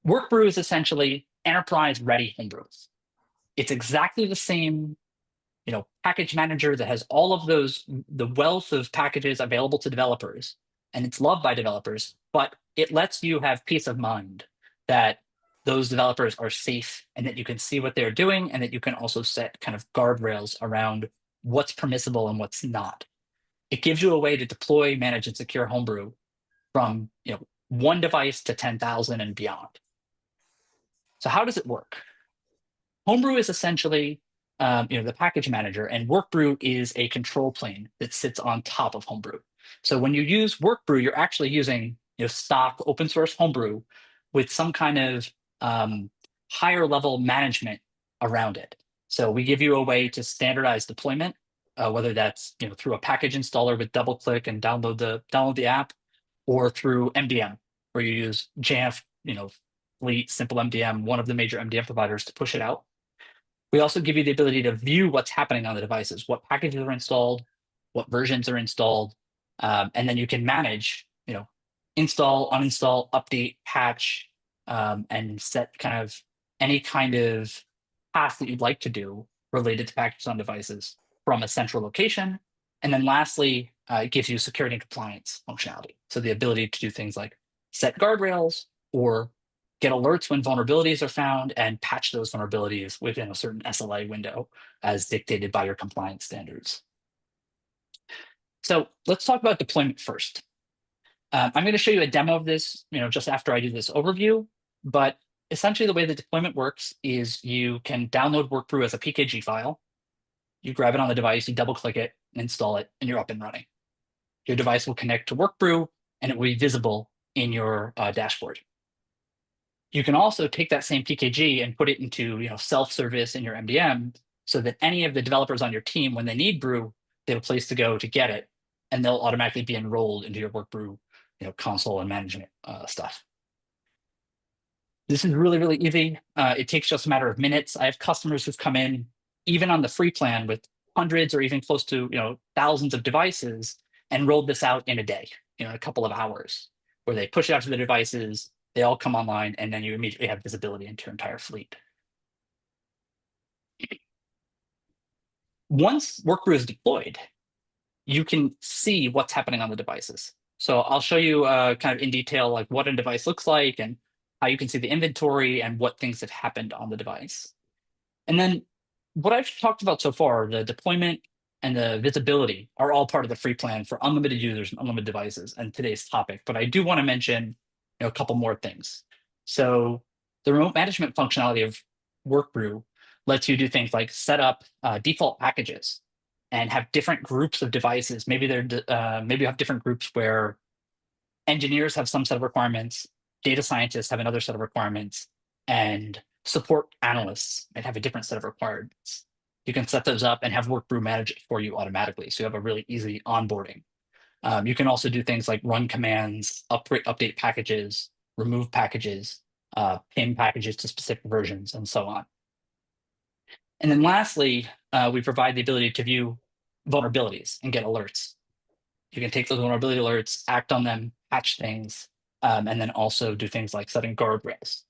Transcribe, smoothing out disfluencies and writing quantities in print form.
Workbrew is essentially enterprise-ready homebrew. It's exactly the same, package manager that has all of the wealth of packages available to developers, and it's loved by developers, but it lets you have peace of mind that those developers are safe and that you can see what they're doing and that you can also set kind of guardrails around what's permissible and what's not. It gives you a way to deploy, manage, and secure homebrew from one device to 10,000 and beyond. So how does it work? Homebrew is essentially the package manager, and Workbrew is a control plane that sits on top of Homebrew. So when you use Workbrew, you're actually using stock open source Homebrew with some kind of higher level management around it. So we give you a way to standardize deployment, whether that's through a package installer with double click and download the app, or through MDM, where you use Jamf, Fleet, Simple MDM, one of the major MDM providers, to push it out. We also give you the ability to view what's happening on the devices, what packages are installed, what versions are installed, and then you can manage, install, uninstall, update, patch, and set kind of any kind of path that you'd like to do related to packages on devices from a central location. And then lastly, it gives you security and compliance functionality. So the ability to do things like set guardrails or get alerts when vulnerabilities are found and patch those vulnerabilities within a certain SLA window as dictated by your compliance standards. So let's talk about deployment first. I'm going to show you a demo of this, just after I do this overview. But essentially, the way the deployment works is you can download Workbrew as a PKG file. You grab it on the device, you double-click it, install it, and you're up and running. Your device will connect to Workbrew, and it will be visible in your dashboard. You can also take that same PKG and put it into self-service in your MDM so that any of the developers on your team, when they need Brew, they have a place to go to get it, and they'll automatically be enrolled into your Workbrew console and management stuff. This is really, really easy. It takes just a matter of minutes. I have customers who've come in, even on the free plan, with hundreds or even close to thousands of devices, and rolled this out in a day, a couple of hours, where they push it out to the devices, they all come online, and then you immediately have visibility into your entire fleet. Once Workbrew is deployed, you can see what's happening on the devices. So I'll show you kind of in detail like what a device looks like and how you can see the inventory and what things have happened on the device. And then what I've talked about so far, the deployment and the visibility, are all part of the free plan for unlimited users and unlimited devices and today's topic. But I do want to mention a couple more things. So the remote management functionality of Workbrew lets you do things like set up default packages and have different groups of devices. Maybe maybe you have different groups where engineers have some set of requirements, data scientists have another set of requirements, and support analysts might have a different set of requirements. You can set those up and have Workbrew manage it for you automatically, so you have a really easy onboarding. You can also do things like run commands, update packages, remove packages, pin packages to specific versions, and so on. And then lastly, we provide the ability to view vulnerabilities and get alerts. You can take those vulnerability alerts, act on them, patch things, and then also do things like setting guardrails.